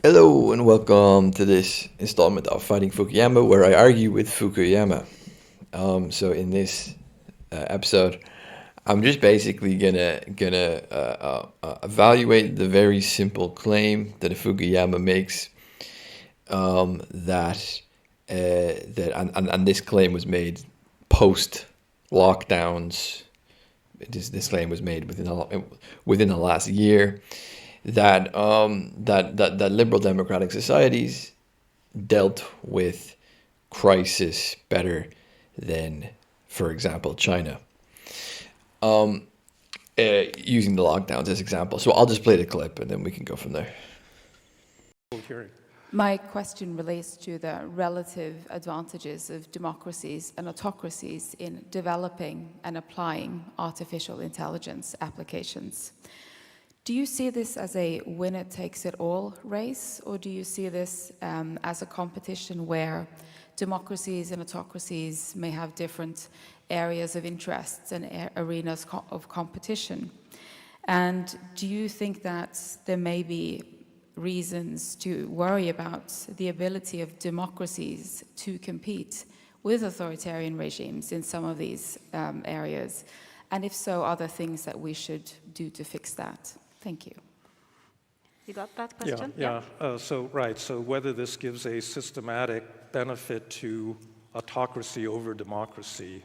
Hello and welcome to this installment of Fighting Fukuyama, where I argue with Fukuyama. So in this episode, I'm just basically gonna evaluate the very simple claim that Fukuyama makes, and this claim was made post lockdowns. This claim was made within the last year that liberal democratic societies dealt with crisis better than, for example, China. Using the lockdowns as example. So I'll just play the clip and then we can go from there. My question relates to the relative advantages of democracies and autocracies in developing and applying artificial intelligence applications. Do you see this as a winner-takes-it-all race, or do you see this as a competition where democracies and autocracies may have different areas of interests and arenas of competition? And do you think that there may be reasons to worry about the ability of democracies to compete with authoritarian regimes in some of these areas? And if so, are there things that we should do to fix that? Thank you. You got that question? So whether this gives a systematic benefit to autocracy over democracy.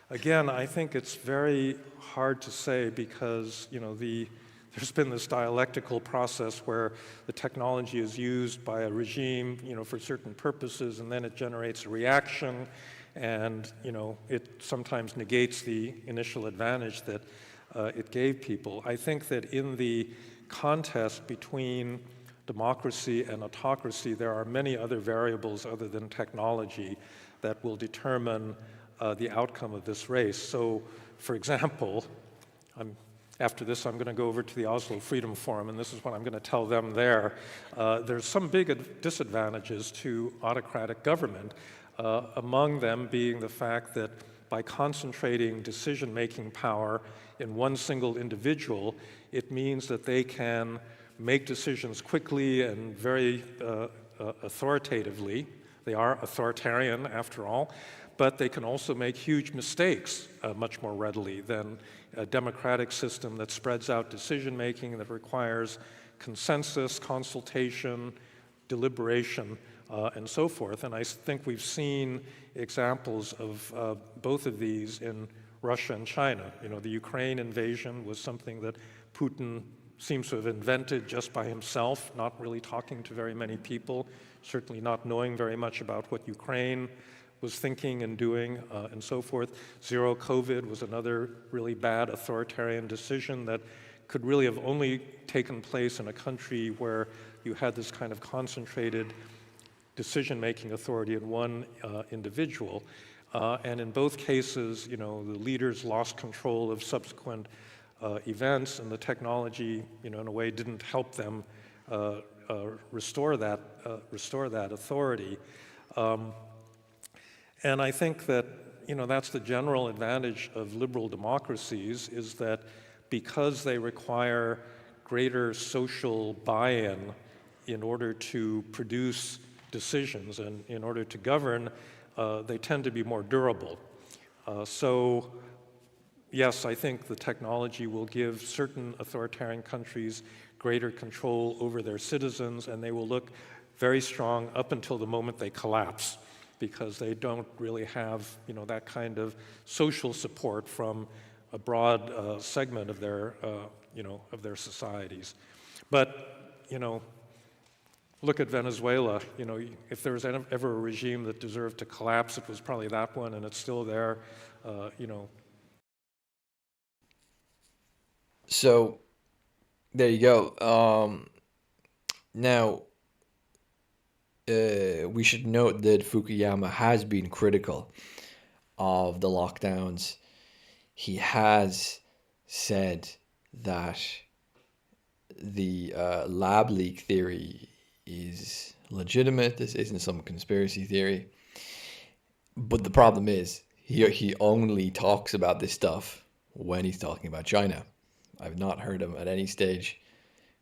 Again, I think it's very hard to say because, there's been this dialectical process where the technology is used by a regime, for certain purposes, and then it generates a reaction, and, it sometimes negates the initial advantage that it gave people. I think that in the contest between democracy and autocracy, there are many other variables other than technology that will determine the outcome of this race. So, for example, after this, I'm going to go over to the Oslo Freedom Forum, and this is what I'm going to tell them there. There's some big disadvantages to autocratic government, among them being the fact that by concentrating decision-making power in one single individual, it means that they can make decisions quickly and very authoritatively. They are authoritarian, after all, but they can also make huge mistakes much more readily than a democratic system that spreads out decision-making, that requires consensus, consultation, deliberation, and so forth. And I think we've seen examples of both of these in Russia and China. The Ukraine invasion was something that Putin seems to have invented just by himself, not really talking to very many people, certainly not knowing very much about what Ukraine was thinking and doing, and so forth. Zero COVID was another really bad authoritarian decision that could really have only taken place in a country where you had this kind of concentrated decision-making authority in one individual. And in both cases, the leaders lost control of subsequent events, and the technology, in a way, didn't help them restore that authority. And I think that, that's the general advantage of liberal democracies, is that because they require greater social buy-in in order to produce decisions and in order to govern, they tend to be more durable. So, yes, I think the technology will give certain authoritarian countries greater control over their citizens, and they will look very strong up until the moment they collapse, because they don't really have, that kind of social support from a broad segment of their, of their societies. But, look at Venezuela. If there was ever a regime that deserved to collapse, it was probably that one, and it's still there. So there you go. Now, we should note that Fukuyama has been critical of the lockdowns. He has said that the lab leak theory is legitimate. This isn't some conspiracy theory. But the problem is, he only talks about this stuff when he's talking about China. I've not heard him at any stage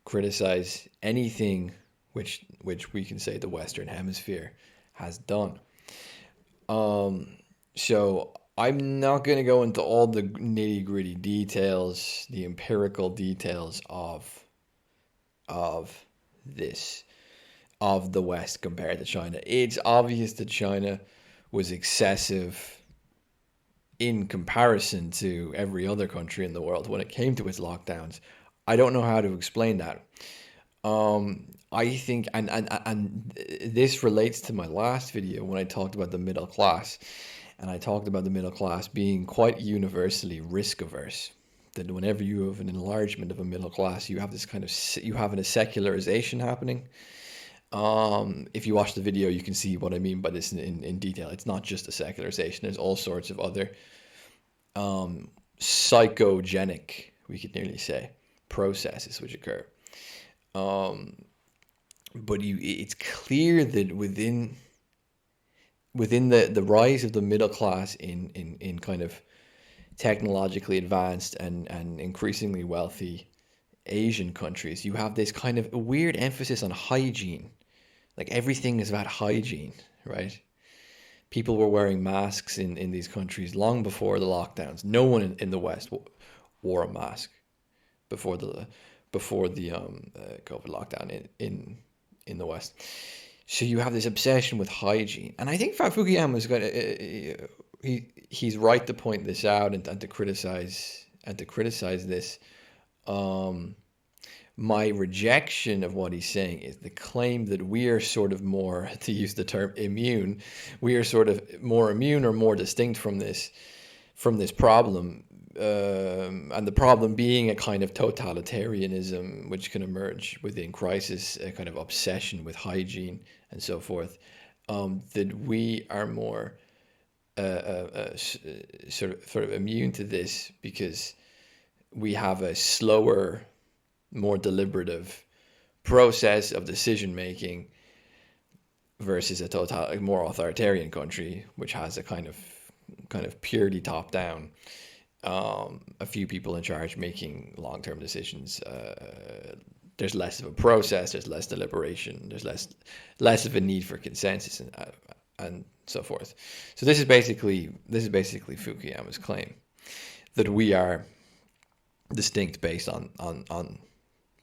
criticize anything which we can say the Western Hemisphere has done. So I'm not going to go into all the nitty-gritty details, the empirical details of this, of the West compared to China. It's obvious that China was excessive in comparison to every other country in the world when it came to its lockdowns. I don't know how to explain that. I think, and this relates to my last video when I talked about the middle class, and I talked about the middle class being quite universally risk averse. That whenever you have an enlargement of a middle class, you have this kind of, you have a secularization happening. If you watch the video, you can see what I mean by this in detail. It's not just a secularization. There's all sorts of other psychogenic, we could nearly say, processes which occur. But it's clear that within the rise of the middle class in kind of technologically advanced and increasingly wealthy Asian countries, you have this kind of weird emphasis on hygiene. Like everything is about hygiene, right? People were wearing masks in these countries long before the lockdowns. No one in the West wore a mask before the COVID lockdown in the West. So you have this obsession with hygiene, and I think Fukuyama is going to he's right to point this out and to criticize this. My rejection of what he's saying is the claim that we are sort of more, to use the term immune, we are sort of more immune or more distinct from this problem, and the problem being a kind of totalitarianism which can emerge within crisis, a kind of obsession with hygiene and so forth, that we are more sort of immune to this because we have a slower, more deliberative process of decision making versus a more authoritarian country which has a kind of purely top down, a few people in charge making long-term decisions. There's less of a process, there's less deliberation, there's less of a need for consensus and so forth. So this is basically Fukuyama's claim that we are distinct based on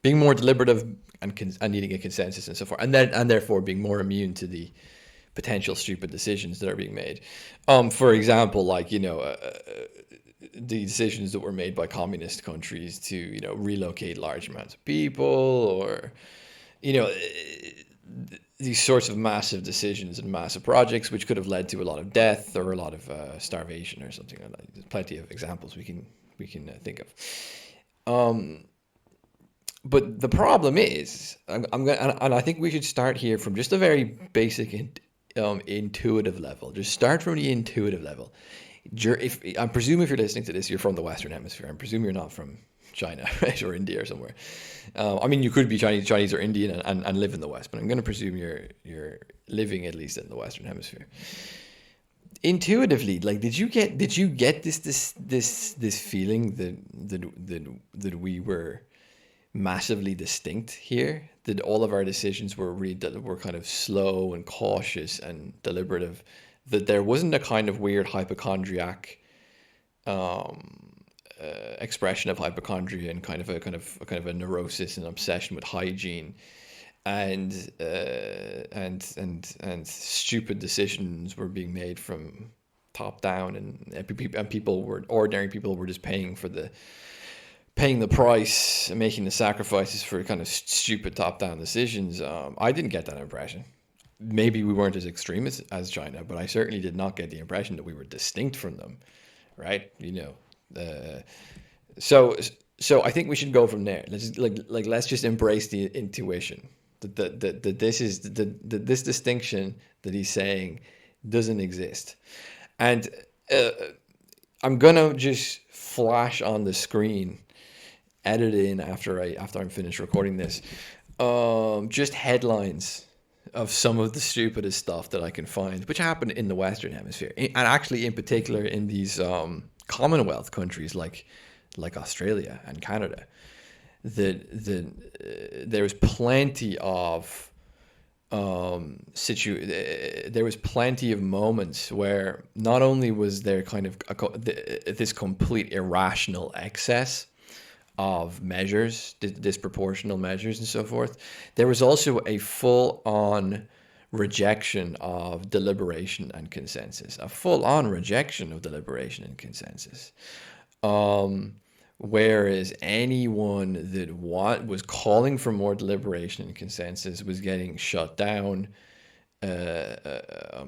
being more deliberative and needing a consensus and so forth, and therefore being more immune to the potential stupid decisions that are being made. For example, like, the decisions that were made by communist countries to, relocate large amounts of people, or, these sorts of massive decisions and massive projects which could have led to a lot of death or a lot of starvation or something like that. There's plenty of examples we can think of. But the problem is, I think we should start here from just a very basic intuitive level. Just start from the intuitive level. I presume if you're listening to this, you're from the Western Hemisphere. I presume you're not from China, right, or India or somewhere. You could be Chinese or Indian and live in the West, but I'm going to presume you're living at least in the Western Hemisphere. Intuitively, like, did you get this feeling that we were massively distinct here? That all of our decisions were kind of slow and cautious and deliberative? That there wasn't a kind of weird hypochondriac expression of hypochondria and kind of a neurosis and obsession with hygiene, and stupid decisions were being made from top down, and ordinary people were just paying the price and making the sacrifices for kind of stupid top down decisions. I didn't get that impression. Maybe we weren't as extreme as China, but I certainly did not get the impression that we were distinct from them, right? So I think we should go from there. Let's just embrace the intuition that this distinction that he's saying doesn't exist. And I'm gonna just flash on the screen, edit it in after I'm finished recording this, just headlines of some of the stupidest stuff that I can find, which happened in the Western Hemisphere, and actually in particular in these Commonwealth countries like Australia and Canada. That there was plenty of there was plenty of moments where not only was there kind of this complete irrational excess of measures, disproportional measures and so forth, there was also a full-on rejection of deliberation and consensus, a full-on rejection of deliberation and consensus. Whereas anyone that was calling for more deliberation and consensus was getting shut down,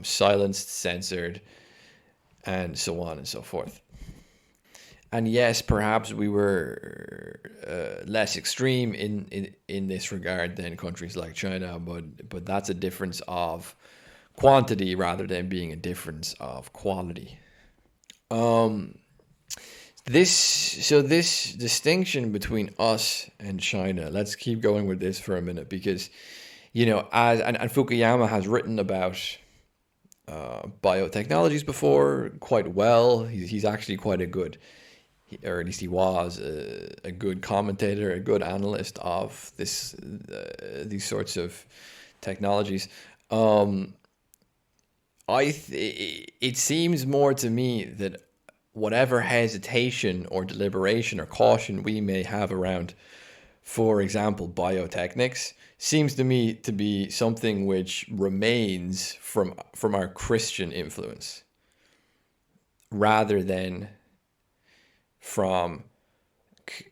silenced, censored, and so on and so forth. And yes, perhaps we were less extreme in this regard than countries like China, but that's a difference of quantity rather than being a difference of quality. This distinction between us and China, let's keep going with this for a minute, because, you know, and Fukuyama has written about biotechnologies before quite well. He's actually quite a good, or at least he was a good commentator, a good analyst of these sorts of technologies. It seems more to me that whatever hesitation or deliberation or caution we may have around, for example, biotechnics, seems to me to be something which remains from our Christian influence, rather than from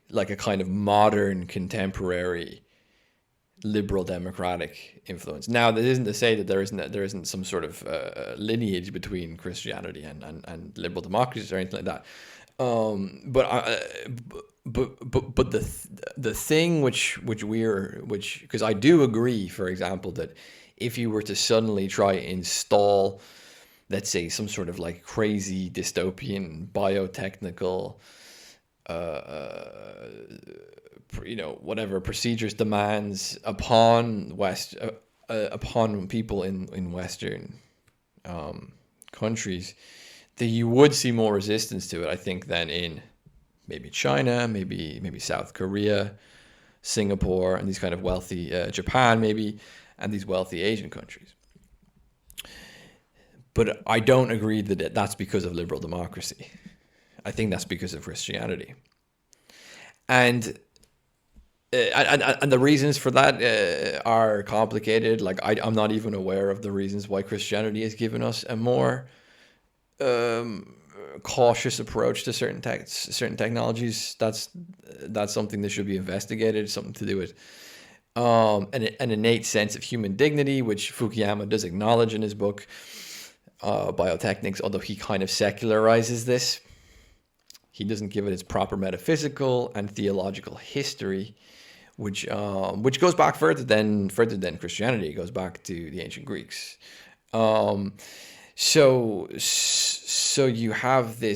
like a kind of modern, contemporary, liberal democratic influence. Now, that isn't to say that there isn't some sort of lineage between Christianity and liberal democracies or anything like that. But the thing which because I do agree, for example, that if you were to suddenly try install, let's say, some sort of like crazy dystopian biotechnical whatever procedures, demands upon upon people in Western countries, that you would see more resistance to it, I think, than in maybe China, maybe South Korea, Singapore, and these kind of wealthy Japan, maybe, and these wealthy Asian countries. But I don't agree that that's because of liberal democracy. I think that's because of Christianity. And the reasons for that are complicated. Like I'm not even aware of the reasons why Christianity has given us a more cautious approach to certain technologies. That's something that should be investigated. Something to do with an innate sense of human dignity, which Fukuyama does acknowledge in his book Biotechnics, although he kind of secularizes this. He doesn't give it its proper metaphysical and theological history, which goes back further than Christianity. It goes back to the ancient Greeks. So you have a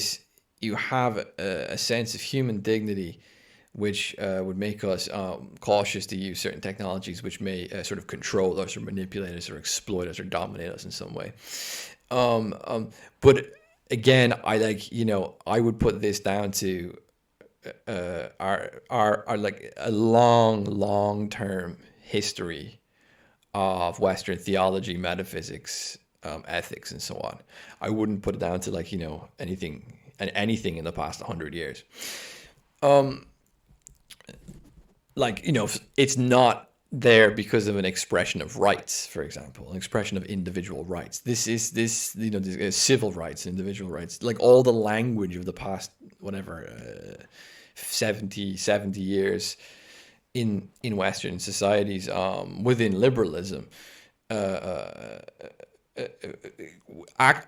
sense of human dignity, which would make us cautious to use certain technologies which may sort of control us or manipulate us or exploit us or dominate us in some way. But again, I would put this down to our like a long-term history of Western theology, metaphysics, ethics, and so on. I wouldn't put it down to anything in the past 100 years. It's not there because of an expression of rights, for example, an expression of individual rights. This civil rights, individual rights, like all the language of the past, 70 years in Western societies, within liberalism, I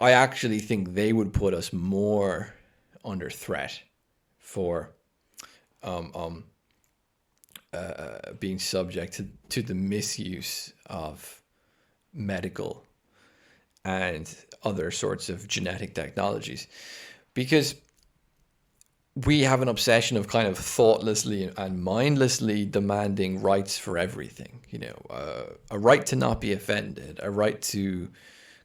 actually think they would put us more under threat for being subject to the misuse of medical and other sorts of genetic technologies, because we have an obsession of kind of thoughtlessly and mindlessly demanding rights for everything. A right to not be offended, a right to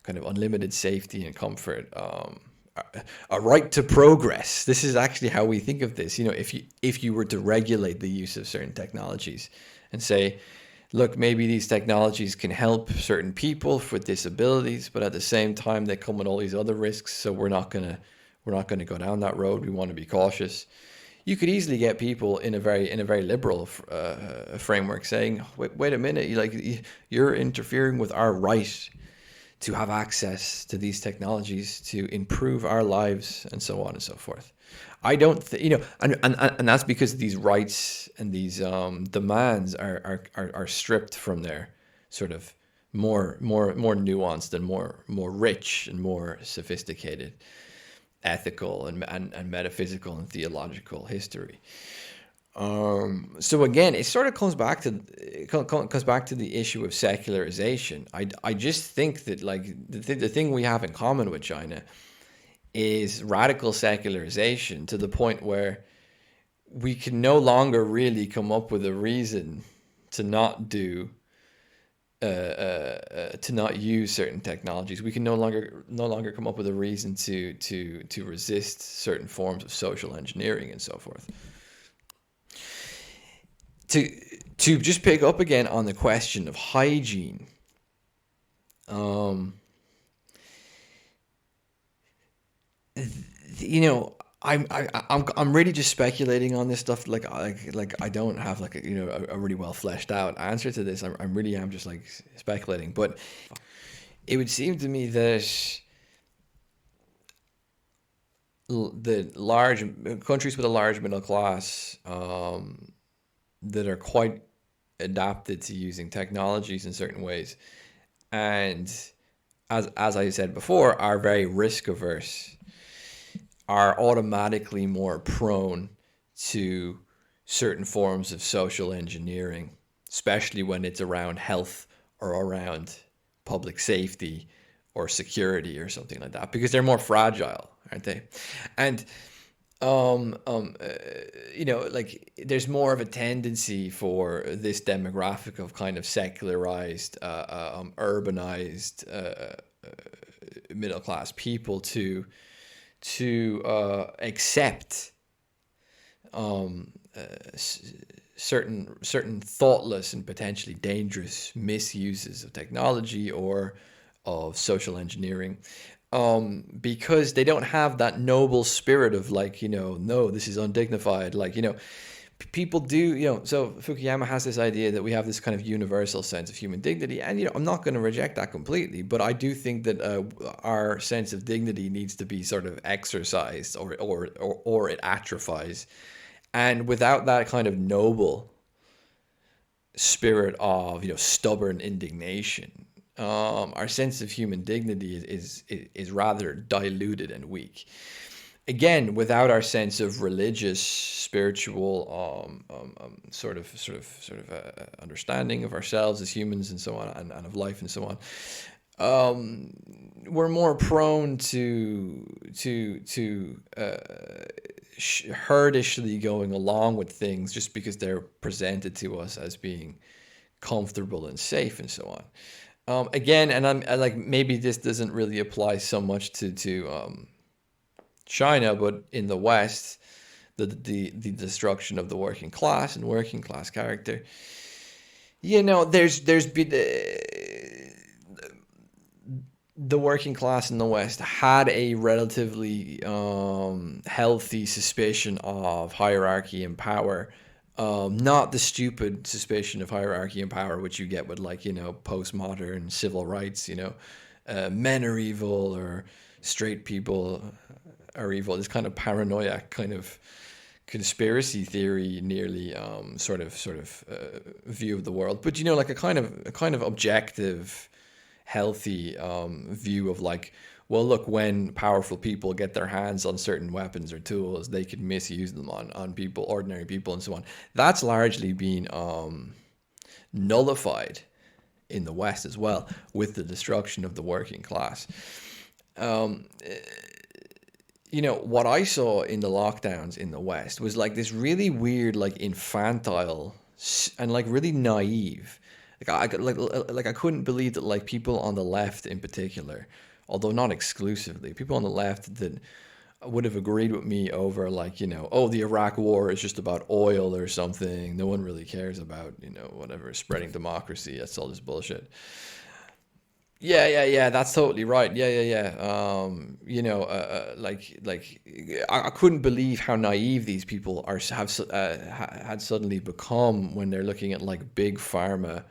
kind of unlimited safety and comfort, a right to progress. This is actually how we think of this. If you were to regulate the use of certain technologies and say, look, maybe these technologies can help certain people with disabilities, but at the same time they come with all these other risks. So we're not gonna go down that road. We want to be cautious. You could easily get people in a very liberal framework saying, wait a minute, you're interfering with our right to have access to these technologies to improve our lives, and so on and so forth. I don't and that's because these rights and these demands are stripped from their sort of more nuanced and more rich and more sophisticated ethical and metaphysical and theological history. So again, it sort of comes back to the issue of secularization. I just think that like the thing we have in common with China is radical secularization, to the point where we can no longer really come up with a reason to not do to not use certain technologies. We can no longer come up with a reason to resist certain forms of social engineering and so forth. To just pick up again on the question of hygiene, I'm really just speculating on this stuff. Like I don't have like a really well fleshed out answer to this. I'm really just like speculating. But it would seem to me that the large countries with a large middle class that are quite adapted to using technologies in certain ways, and as I said before, are very risk averse, are automatically more prone to certain forms of social engineering, especially when it's around health or around public safety or security or something like that, because they're more fragile, aren't they? And like there's more of a tendency for this demographic of kind of secularized, urbanized middle class people to accept certain thoughtless and potentially dangerous misuses of technology or of social engineering, because they don't have that noble spirit of like, no, this is undignified. Like, people do, so Fukuyama has this idea that we have this kind of universal sense of human dignity. And, I'm not going to reject that completely, but I do think that our sense of dignity needs to be sort of exercised or it atrophies. And without that kind of noble spirit of, stubborn indignation, our sense of human dignity is rather diluted and weak. Again, without our sense of religious, spiritual, sort of understanding of ourselves as humans and so on, and of life and so on, we're more prone to herdishly going along with things just because they're presented to us as being comfortable and safe and so on. Again, and I like, maybe this doesn't really apply so much to China, but in the West, the destruction of the working class and working class character. There's been the working class in the West had a relatively healthy suspicion of hierarchy and power. Not the stupid suspicion of hierarchy and power which you get with like, postmodern civil rights, men are evil or straight people are evil. This kind of paranoia kind of conspiracy theory nearly sort of view of the world. But like a kind of objective, healthy view of like, well, look, when powerful people get their hands on certain weapons or tools, they can misuse them on people, ordinary people, and so on. That's largely been nullified in the West as well with the destruction of the working class. What I saw in the lockdowns in the West was like this really weird, like infantile and like really naive. I couldn't believe that like people on the left in particular, although not exclusively, people on the left that would have agreed with me over like, oh, the Iraq war is just about oil or something. No one really cares about, whatever, spreading democracy. That's all just bullshit. Yeah. That's totally right. Yeah. I couldn't believe how naive these people had suddenly become when they're looking at like big pharma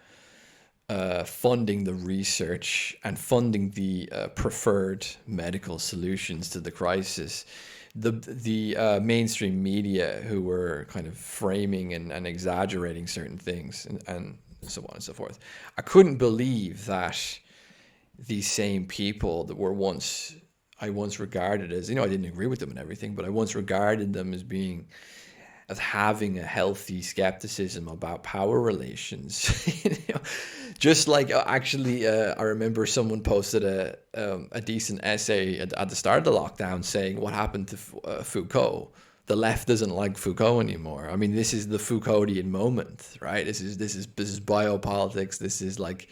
funding the research and funding the preferred medical solutions to the crisis. The mainstream media who were kind of framing and exaggerating certain things and so on and so forth. I couldn't believe that these same people that I once regarded as, I didn't agree with them and everything, but I once regarded them as having a healthy skepticism about power relations. Just like I remember someone posted a decent essay at the start of the lockdown saying what happened to Foucault. The left doesn't like Foucault anymore. I mean, this is the Foucauldian moment, right? This is biopolitics. This is like,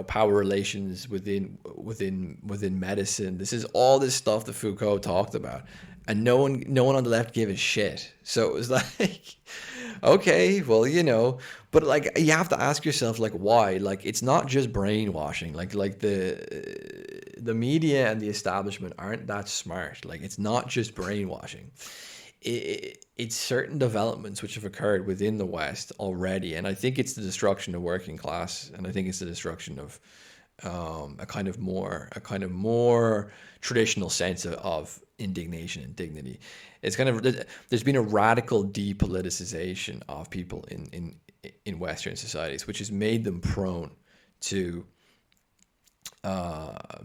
power relations within medicine. This is all this stuff that Foucault talked about, and no one on the left gave a shit. So it was like, okay, well, but like you have to ask yourself like why. Like it's not just brainwashing. Like the media and the establishment aren't that smart. Like it's not just brainwashing. It's certain developments which have occurred within the West already, and I think it's the destruction of working class, and I think it's the destruction of a kind of more traditional sense of indignation and dignity. It's there's been a radical depoliticization of people in Western societies, which has made them prone to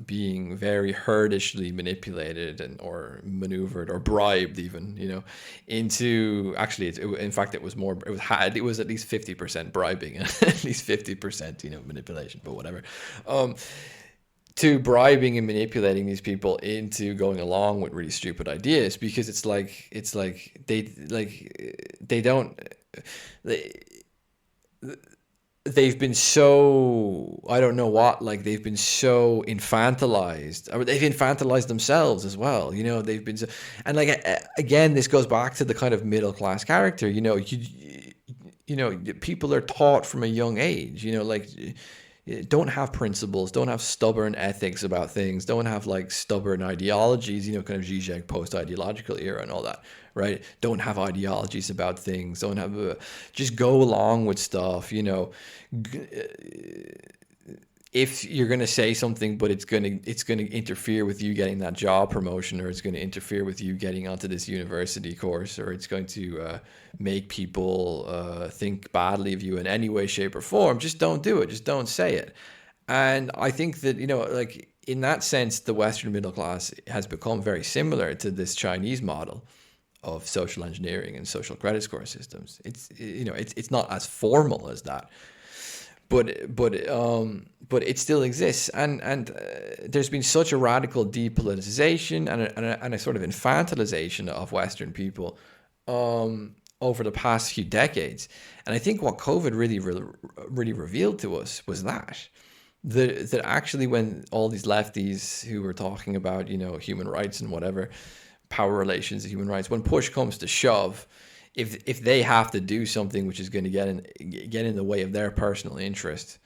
being very herdishly manipulated or maneuvered or bribed even, into actually it was at least 50% bribing and at least 50% manipulation, but whatever, to bribing and manipulating these people into going along with really stupid ideas, because it's like they've been so, I don't know what, like they've been so infantilized, or they've infantilized themselves as well. They've been so, and like, again, this goes back to the kind of middle class character, people are taught from a young age, like don't have principles, don't have stubborn ethics about things, don't have like stubborn ideologies, kind of Zizek post-ideological era and all that, right? Don't have ideologies about things, don't have just go along with stuff, if you're going to say something, but it's going to interfere with you getting that job promotion, or it's going to interfere with you getting onto this university course, or it's going to make people think badly of you in any way, shape, or form, just don't do it. Just don't say it. And I think that, like in that sense, the Western middle class has become very similar to this Chinese model of social engineering and social credit score systems. It's not as formal as that. But it still exists, and there's been such a radical depoliticization and a sort of infantilization of Western people over the past few decades. And I think what COVID really revealed to us was that actually, when all these lefties who were talking about human rights and whatever, power relations and human rights, when push comes to shove, if they have to do something which is going to get in the way of their personal interest,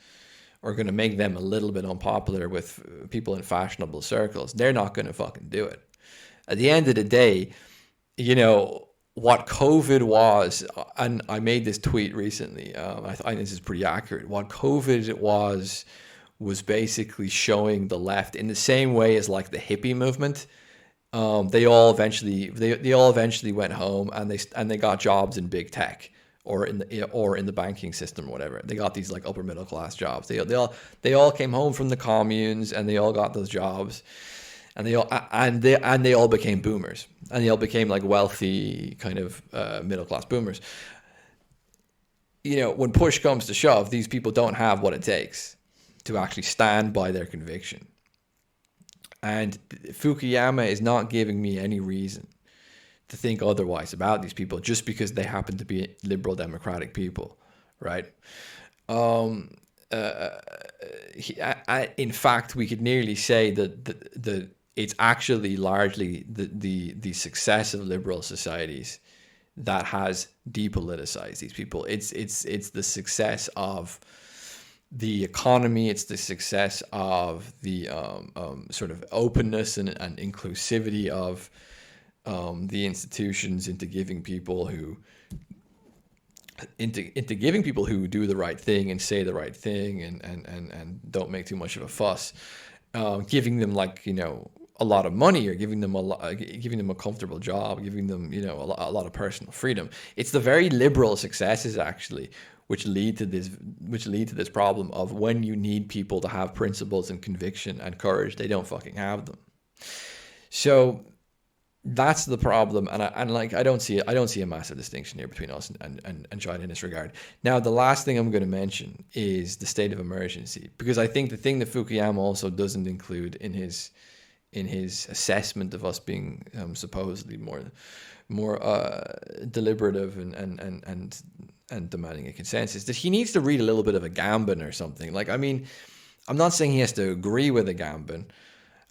or going to make them a little bit unpopular with people in fashionable circles, they're not going to fucking do it. At the end of the day, what COVID was, and I made this tweet recently, I think this is pretty accurate. What COVID was basically showing the left, in the same way as like the hippie movement. They all eventually went home and they got jobs in big tech or in the banking system or whatever. They got these like upper middle class jobs. They all came home from the communes and they all got those jobs, and they all became boomers, and they all became like wealthy kind of middle class boomers. When push comes to shove, these people don't have what it takes to actually stand by their conviction. And Fukuyama is not giving me any reason to think otherwise about these people just because they happen to be liberal democratic people, right? In fact, we could nearly say that it's actually largely the success of liberal societies that has depoliticized these people. It's the success of the economy. It's the success of the sort of openness and inclusivity of the institutions into giving people who do the right thing and say the right thing and don't make too much of a fuss, giving them, like, you know, a lot of money, or giving them a comfortable job, giving them, you know, a lot of personal freedom. It's the very liberal successes actually which lead to this problem of when you need people to have principles and conviction and courage, they don't fucking have them. So that's the problem, and I don't see a massive distinction here between us and China in this regard. Now, the last thing I'm going to mention is the state of emergency, because I think the thing that Fukuyama also doesn't include in his assessment of us being supposedly more deliberative and demanding a consensus, that he needs to read a little bit of a Gambin or something. Like, I mean, I'm not saying he has to agree with a Gambin.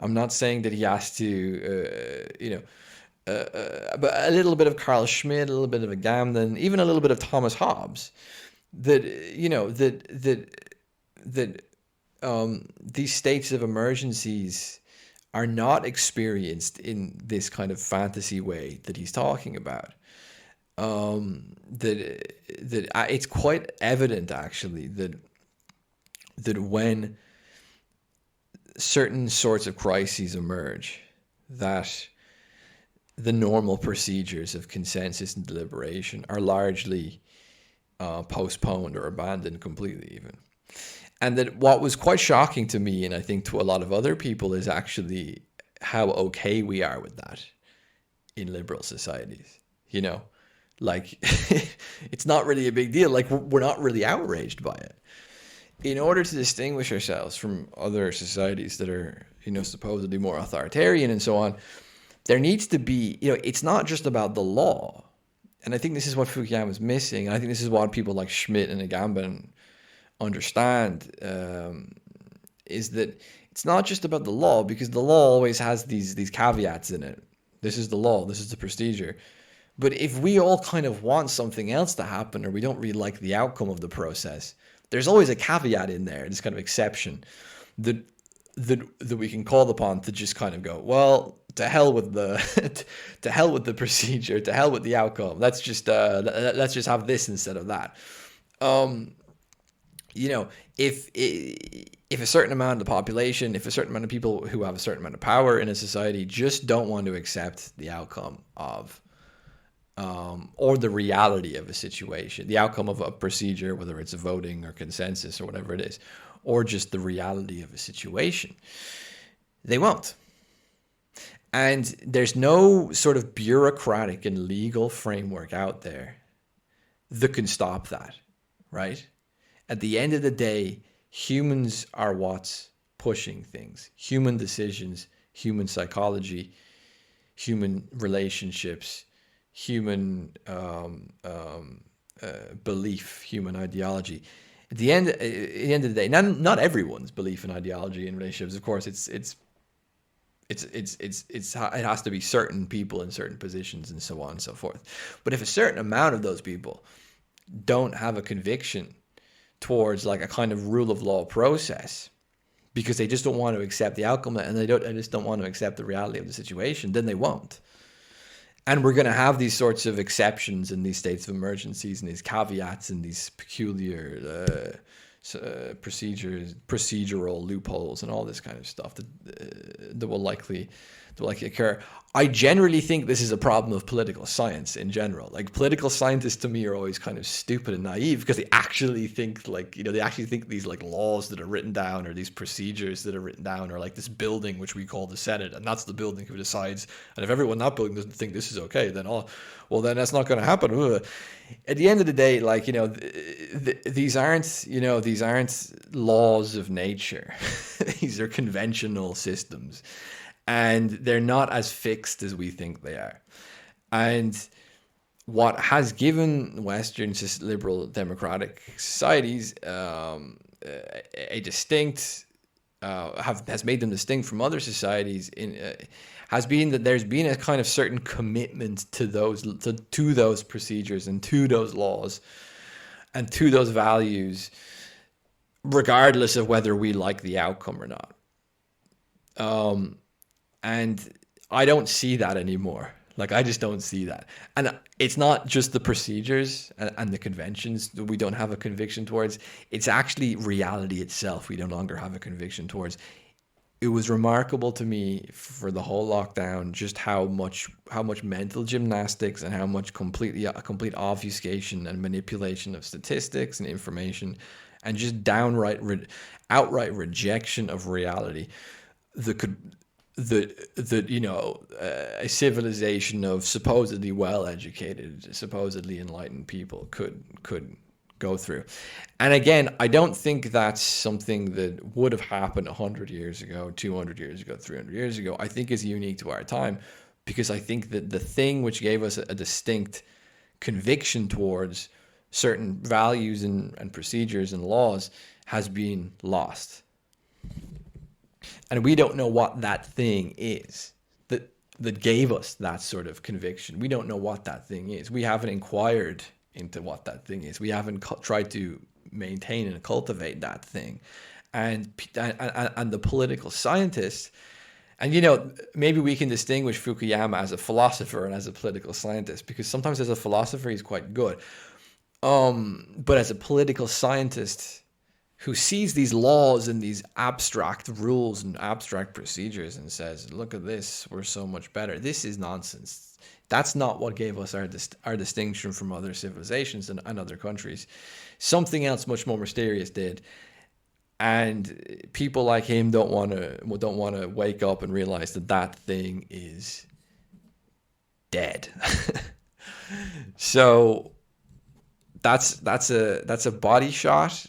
I'm not saying that he has to, but a little bit of Carl Schmitt, a little bit of a Gambin, even a little bit of Thomas Hobbes. That, you know, that these states of emergencies are not experienced in this kind of fantasy way that he's talking about. That it's quite evident actually that when certain sorts of crises emerge, that the normal procedures of consensus and deliberation are largely postponed or abandoned completely even. And that what was quite shocking to me, and I think to a lot of other people, is actually how okay we are with that in liberal societies. You know, like, it's not really a big deal. Like, we're not really outraged by it. In order to distinguish ourselves from other societies that are, you know, supposedly more authoritarian and so on, there needs to be, you know, it's not just about the law. And I think this is what Fukuyama is missing. And I think this is what people like Schmitt and Agamben understand, is that it's not just about the law, because the law always has these caveats in it. This is the law, this is the procedure. But if we all kind of want something else to happen, or we don't really like the outcome of the process, there's always a caveat in there, this kind of exception that we can call upon to just kind of go, well, to hell with the to hell with the procedure, to hell with the outcome. Let's just have this instead of that. You know, if a certain amount of the population, if a certain amount of people who have a certain amount of power in a society just don't want to accept the outcome of, or the reality of a situation, the outcome of a procedure, whether it's a voting or consensus or whatever it is, or just the reality of a situation, they won't. And there's no sort of bureaucratic and legal framework out there that can stop that, right? At the end of the day, humans are what's pushing things. Human decisions, human psychology, human relationships, human belief, human ideology. At the end of the day, not everyone's belief and ideology in relationships. Of course, it has to be certain people in certain positions and so on and so forth. But if a certain amount of those people don't have a conviction towards like a kind of rule of law process, because they just don't want to accept the outcome and they just don't want to accept the reality of the situation, then they won't. And we're going to have these sorts of exceptions and these states of emergencies and these caveats and these peculiar procedural loopholes and all this kind of stuff that will likely occur. I generally think this is a problem of political science in general. Like, political scientists to me are always kind of stupid and naive, because they actually think these like laws that are written down, or these procedures that are written down, or like this building which we call the Senate, and that's the building who decides. And if everyone in that building doesn't think this is okay, then then that's not going to happen. Ugh. At the end of the day, like, you know, these aren't laws of nature. These are conventional systems. And they're not as fixed as we think they are. And what has given Western liberal democratic societies a distinct has made them distinct from other societies has been that there's been a kind of certain commitment to those procedures and to those laws and to those values, regardless of whether we like the outcome or not. And I don't see that anymore. Like, I just don't see that. And it's not just the procedures and the conventions that we don't have a conviction towards. It's actually reality itself we no longer have a conviction towards. It was remarkable to me for the whole lockdown just how much mental gymnastics and how much complete obfuscation and manipulation of statistics and information and just outright rejection of reality a civilization of supposedly well-educated, supposedly enlightened people could go through. And again, I don't think that's something that would have happened 100 years ago, 200 years ago, 300 years ago. I think is unique to our time, because I think that the thing which gave us a distinct conviction towards certain values and procedures and laws has been lost. And we don't know what that thing is that gave us that sort of conviction. We don't know what that thing is. We haven't inquired into what that thing is. We haven't tried to maintain and cultivate that thing. And the political scientists, and maybe we can distinguish Fukuyama as a philosopher and as a political scientist, because sometimes as a philosopher he's quite good. But as a political scientist who sees these laws and these abstract rules and abstract procedures and says, look at this, we're so much better. This is nonsense. That's not what gave us our distinction from other civilizations and other countries. Something else much more mysterious did. And people like him don't want to wake up and realize that thing is dead. So that's a body shot.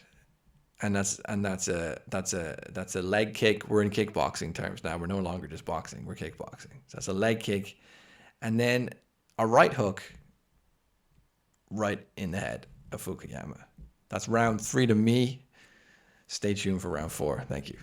And that's a leg kick. We're in kickboxing terms now. We're no longer just boxing. We're kickboxing. So that's a leg kick, and then a right hook right in the head of Fukuyama. That's round 3 to me. Stay tuned for round 4. Thank you.